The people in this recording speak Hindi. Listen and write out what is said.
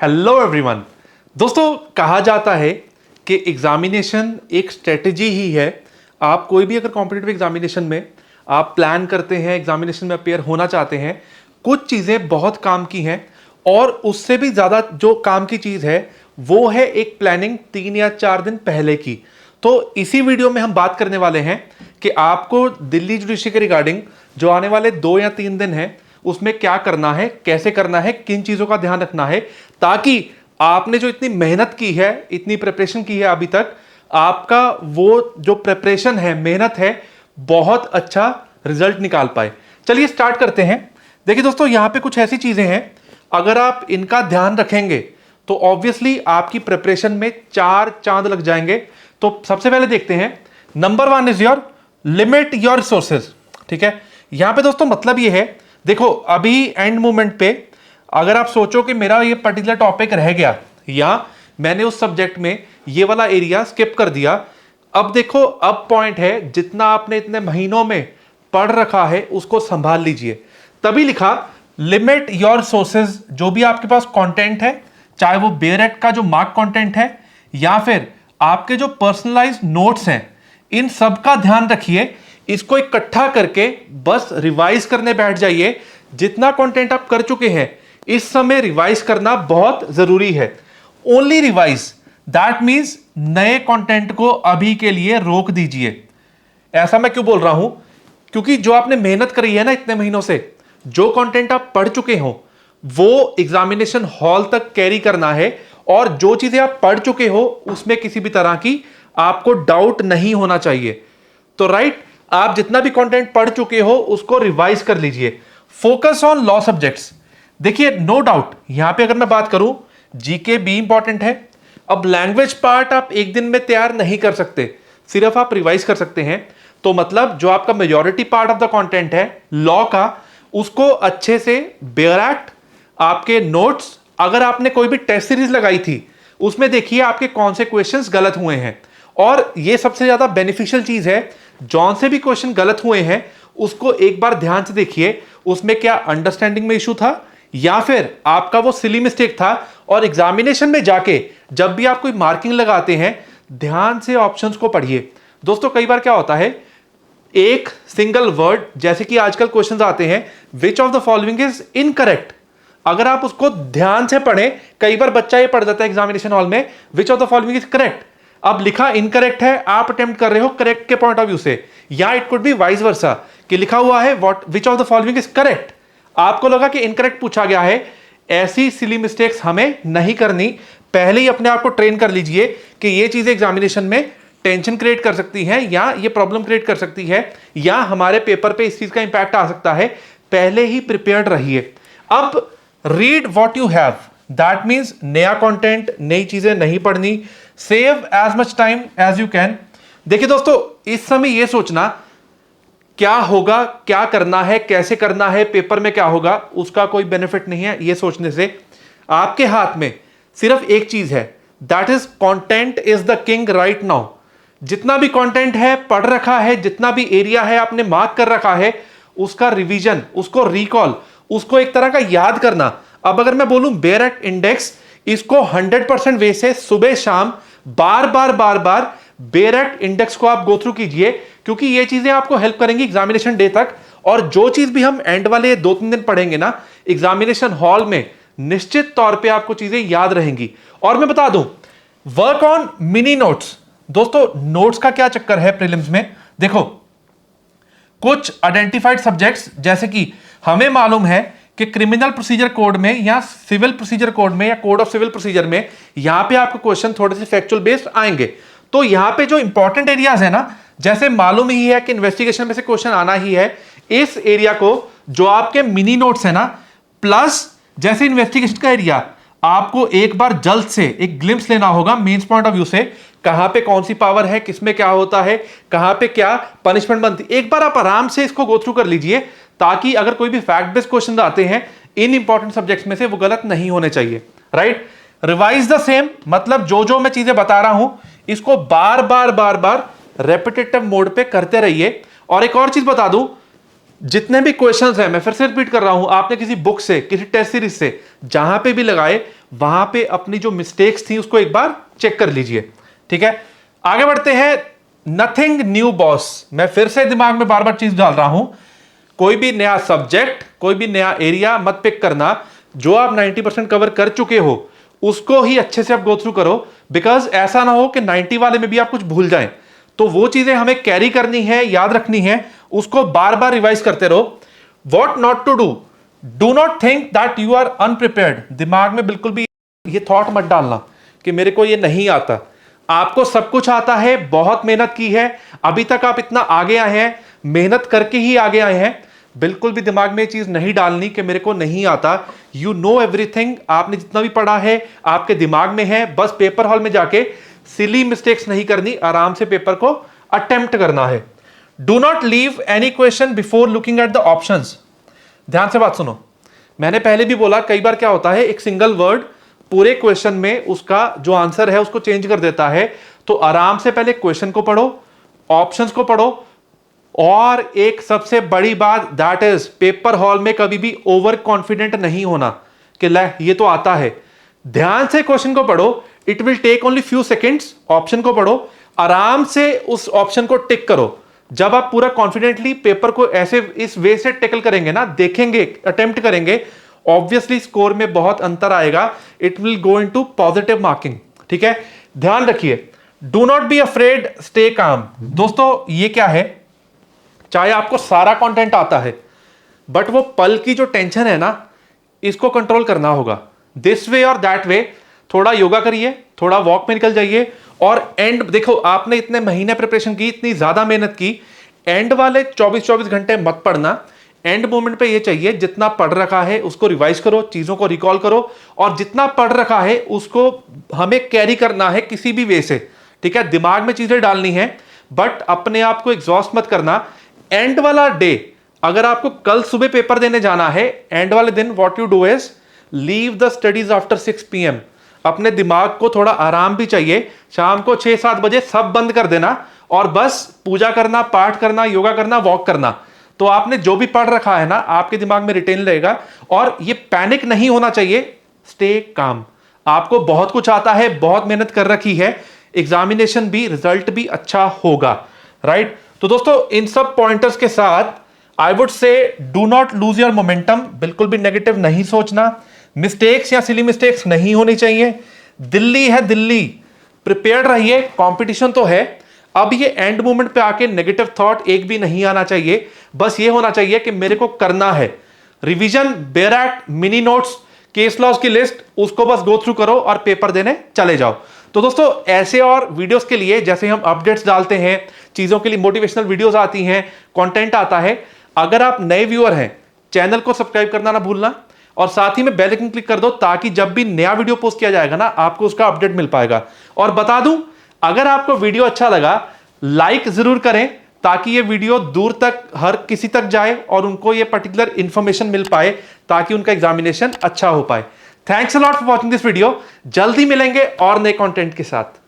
Hello everyone. दोस्तों, कहा जाता है कि एग्जामिनेशन एक स्ट्रेटजी ही है। आप कोई भी अगर कॉम्पिटिटिव एग्जामिनेशन में आप प्लान करते हैं, एग्जामिनेशन में अपेयर होना चाहते हैं, कुछ चीज़ें बहुत काम की हैं और उससे भी ज़्यादा जो काम की चीज़ है वो है एक प्लानिंग 3 या 4 दिन पहले की। तो इसी वीडियो में हम बात करने वाले हैं कि आपको दिल्ली जुडिशरी के रिगार्डिंग जो आने वाले 2 या 3 दिन हैं उसमें क्या करना है, कैसे करना है, किन चीज़ों का ध्यान रखना है, ताकि आपने जो इतनी मेहनत की है, इतनी प्रिपरेशन की है अभी तक, आपका वो जो प्रिपरेशन है, मेहनत है, बहुत अच्छा रिजल्ट निकाल पाए। चलिए स्टार्ट करते हैं। देखिए दोस्तों, यहां पे कुछ ऐसी चीजें हैं, अगर आप इनका ध्यान रखेंगे तो ऑब्वियसली आपकी प्रिपरेशन में 4 चांद लग जाएंगे। तो सबसे पहले देखते हैं, number 1 is your limit your resources. ठीक है, यहां पे दोस्तों मतलब ये है, देखो अभी एंड मोमेंट पे अगर आप सोचो कि मेरा ये पर्टिकुलर टॉपिक रह गया या मैंने उस सब्जेक्ट में ये वाला एरिया स्किप कर दिया, अब देखो अब पॉइंट है, जितना आपने इतने महीनों में पढ़ रखा है उसको संभाल लीजिए। तभी लिखा लिमिट योर सोर्सेज। जो भी आपके पास कंटेंट है, चाहे वो बेयर एक्ट का जो मार्क कंटेंट है या फिर आपके जो पर्सनलाइज नोट्स हैं, इन सब का ध्यान रखिए। इसको इकट्ठा करके बस रिवाइज करने बैठ जाइए। जितना कंटेंट आप कर चुके हैं इस समय रिवाइज करना बहुत जरूरी है। ओनली रिवाइज, दैट मींस नए कंटेंट को अभी के लिए रोक दीजिए। ऐसा मैं क्यों बोल रहा हूं? क्योंकि जो आपने मेहनत करी है ना इतने महीनों से, जो कंटेंट आप पढ़ चुके हो वो एग्जामिनेशन हॉल तक कैरी करना है, और जो चीजें आप पढ़ चुके हो उसमें किसी भी तरह की आपको डाउट नहीं होना चाहिए। तो राइट, आप जितना भी कंटेंट पढ़ चुके हो उसको रिवाइज कर लीजिए। Focus on law subjects. देखिए नो डाउट यहां पे अगर मैं बात करूं, जीके भी इंपॉर्टेंट है। अब लैंग्वेज पार्ट आप एक दिन में तैयार नहीं कर सकते, सिर्फ आप रिवाइज कर सकते हैं। तो मतलब जो आपका majority part of the content है लॉ का, उसको अच्छे से बेयर एक्ट, आपके नोट्स, अगर आपने कोई भी टेस्ट सीरीज लगाई थी उसमें देखिए आपके कौन से क्वेश्चंस गलत हुए हैं। और ये सबसे ज्यादा बेनिफिशियल चीज है, जौन से भी क्वेश्चन गलत हुए हैं उसको एक बार ध्यान से देखिए, उसमें क्या अंडरस्टैंडिंग में इशू था या फिर आपका वो सिली मिस्टेक था। और एग्जामिनेशन में जाके जब भी आप कोई मार्किंग लगाते हैं ध्यान से ऑप्शंस को पढ़िए। दोस्तों कई बार क्या होता है, एक सिंगल वर्ड, जैसे कि आजकल क्वेश्चंस आते हैं which of the following is incorrect, अगर आप उसको ध्यान से पढ़ें, कई बार बच्चा ये पढ़ जाता है एग्जामिनेशन हॉल में which of the following is correct, अब लिखा इनकरेक्ट है, आप अटेम्प्ट कर रहे हो करेक्ट के पॉइंट ऑफ व्यू से, या it could be vice versa कि लिखा हुआ है what which of the following is correct, आपको लगा कि इनकरेक्ट पूछा गया है। ऐसी सिली मिस्टेक्स हमें नहीं करनी। पहले ही अपने आप को ट्रेन कर लीजिए कि ये चीजें एग्जामिनेशन में टेंशन क्रिएट कर सकती हैं या ये प्रॉब्लम क्रिएट कर सकती है या हमारे पेपर पे इस चीज का इंपैक्ट आ सकता है। पहले ही प्रिपेयर्ड रहिए। अब read what you have, that means नया कंटेंट, नई चीजें नहीं पढ़नी। Save as much time as you can. देखिए दोस्तों, इस समय यह सोचना क्या होगा, क्या करना है, कैसे करना है, पेपर में क्या होगा, उसका कोई बेनिफिट नहीं है। यह सोचने से आपके हाथ में सिर्फ एक चीज है, that is content is the king right now. जितना भी कंटेंट है पढ़ रखा है, जितना भी एरिया है आपने मार्क कर रखा है, उसका रिवीजन, उसको रिकॉल, उसको एक तरह का याद करना। अब अगर मैं बोलूं बेयर एक्ट इंडेक्स, इसको 100% वे से सुबह शाम बार बार बेयर एक्ट इंडेक्स को आप गो थ्रू कीजिए, क्योंकि ये चीजें आपको हेल्प करेंगी एग्जामिनेशन डे तक। और जो चीज भी हम एंड वाले 2-3 दिन पढ़ेंगे ना एग्जामिनेशन हॉल में, निश्चित तौर पे आपको चीजें याद रहेंगी। और मैं बता दूं, वर्क ऑन मिनी नोट्स। दोस्तों नोट्स का क्या चक्कर है प्रीलिम्स में, देखो कुछ आइडेंटिफाइड सब्जेक्ट्स, जैसे कि हमें मालूम है कि क्रिमिनल प्रोसीजर कोड में या सिविल प्रोसीजर कोड में या कोड ऑफ सिविल प्रोसीजर में यहां पे आपको क्वेश्चन थोड़े से फैक्चुअल बेस्ड आएंगे। तो यहां पे जो इंपॉर्टेंट एरियाज है ना, जैसे मालूम ही है कि इन्वेस्टिगेशन में से क्वेश्चन आना ही है, इस एरिया को जो आपके मिनी नोट्स है ना, प्लस जैसे इन्वेस्टिगेशन का एरिया, आपको एक बार जल्द से एक ग्लिम्स लेना होगा मेंस पॉइंट ऑफ व्यू से, कहां पे कौन सी पावर है, किसमें क्या होता है, कहां पे क्या पनिशमेंट बनती, एक बार आप आराम से इसको गो थ्रू कर लीजिए, ताकि अगर कोई भी फैक्ट बेस्ड क्वेश्चन आते हैं इन इंपॉर्टेंट सब्जेक्ट्स में से, वो गलत नहीं होने चाहिए। राइट, रिवाइज द सेम, मतलब जो मैं चीजें बता रहा हूं इसको बार बार रेपिटेटिव मोड पे करते रहिए। और एक और चीज बता दूं, जितने भी क्वेश्चंस हैं, मैं फिर से रिपीट कर रहा हूं, आपने किसी बुक से, किसी टेस्ट सीरीज से जहां पे भी लगाए, वहां पे अपनी जो मिस्टेक्स थी उसको एक बार चेक कर लीजिए। ठीक है, आगे बढ़ते हैं। नथिंग न्यू बॉस, मैं फिर से दिमाग में बार बार चीज डाल रहा हूं, कोई भी नया सब्जेक्ट, कोई भी नया एरिया मत पिक करना। जो आप 90% कवर कर चुके हो उसको ही अच्छे से आप गो थ्रू करो, बिकॉज ऐसा ना हो कि 90 वाले में भी आप कुछ भूल जाएं। तो वो चीजें हमें कैरी करनी है, याद रखनी है, उसको बार बार रिवाइज करते रहो। What not to do, do not think that you are unprepared. दिमाग में बिल्कुल भी ये थॉट मत डालना कि मेरे को ये नहीं आता। आपको सब कुछ आता है, बहुत मेहनत की है, अभी तक आप इतना आगे आए हैं, मेहनत करके ही आगे आए हैं। बिल्कुल भी दिमाग में ये चीज नहीं डालनी कि मेरे को नहीं आता। यू नो एवरीथिंग, आपने जितना भी पढ़ा है आपके दिमाग में है, बस पेपर हॉल में जाके सिली मिस्टेक्स नहीं करनी, आराम से पेपर को अटेम्प्ट करना है। Do not leave any question before looking at the options. ध्यान से बात सुनो, मैंने पहले भी बोला, कई बार क्या होता है, एक सिंगल वर्ड पूरे क्वेश्चन में उसका जो आंसर है उसको चेंज कर देता है। तो आराम से पहले क्वेश्चन को पढ़ो, ऑप्शंस को पढ़ो, और एक सबसे बड़ी बात दैट इज पेपर हॉल में कभी भी ओवर कॉन्फिडेंट नहीं होना कि ले ये तो आता है। ध्यान से क्वेश्चन को पढ़ो, it will take only few seconds. Option को पढ़ो, आराम से उस ऑप्शन को टिक करो। जब आप पूरा कॉन्फिडेंटली पेपर को ऐसे इस वे से टेकल करेंगे ना, देखेंगे, अटेम्प्ट करेंगे, ऑब्वियसली स्कोर में बहुत अंतर आएगा। It will go into positive marking. ठीक है, ध्यान रखिए। Do not be afraid, stay calm. दोस्तों ये क्या है, चाहे आपको सारा कंटेंट आता है, बट वो पल की जो टेंशन है ना, इसको कंट्रोल करना होगा। दिस वे और दैट वे, थोड़ा योगा करिए, थोड़ा वॉक में निकल जाइए, और एंड देखो, आपने इतने महीने प्रिपरेशन की, इतनी ज्यादा मेहनत की, एंड वाले 24-24 घंटे मत पढ़ना। एंड मोमेंट पे ये चाहिए जितना पढ़ रखा है उसको रिवाइज करो, चीजों को रिकॉल करो, और जितना पढ़ रखा है उसको हमें कैरी करना है किसी भी वे से। ठीक है, दिमाग में चीजें डालनी है, बट अपने आप को एग्जॉस्ट मत करना। एंड वाला डे, अगर आपको कल सुबह पेपर देने जाना है, एंड वाले दिन what you do is leave the studies after 6 PM। अपने दिमाग को थोड़ा आराम भी चाहिए। शाम को 6-7 बजे सब बंद कर देना और बस पूजा करना, पाठ करना, योगा करना, वॉक करना। तो आपने जो भी पढ़ रखा है ना, आपके दिमाग में रिटेन रहेगा। और ये पैनिक नहीं होना चाहिए, स्टे काम। आपको बहुत कुछ आता है, बहुत मेहनत कर रखी है, एग्जामिनेशन भी, रिजल्ट भी अच्छा होगा। राइट, तो दोस्तों इन सब पॉइंटर्स के साथ I would say do not lose your momentum. बिल्कुल भी नेगेटिव नहीं सोचना, मिस्टेक्स या सिली मिस्टेक्स नहीं होनी चाहिए। दिल्ली है दिल्ली, प्रिपेयर्ड रहिए, कंपटीशन तो है। अब ये एंड मोमेंट पे आके नेगेटिव थॉट एक भी नहीं आना चाहिए। बस ये होना चाहिए कि मेरे को करना है। रिवीजन, बेरैट, मिनी नोट्स, केस लॉस की लिस्ट, उसको बस गो थ्रू करो और पेपर देने चले जाओ। तो दोस्तों ऐसे और वीडियोस के लिए, जैसे हम अपडेट्स डालते हैं, चीजों के लिए मोटिवेशनल वीडियोस आती हैं, कंटेंट आता है, अगर आप नए व्यूअर हैं, चैनल को सब्सक्राइब करना ना भूलना, और साथ ही में बेल आइकन क्लिक कर दो, ताकि जब भी नया वीडियो पोस्ट किया जाएगा ना, आपको उसका अपडेट मिल पाएगा। और बता दूं, अगर आपको वीडियो अच्छा लगा, लाइक जरूर करें, ताकि ये वीडियो दूर तक हर किसी तक जाए और उनको ये पर्टिकुलर इंफॉर्मेशन मिल पाए, ताकि उनका एग्जामिनेशन अच्छा हो पाए। Thanks a lot for watching this video. जल्दी मिलेंगे और नए कंटेंट के साथ।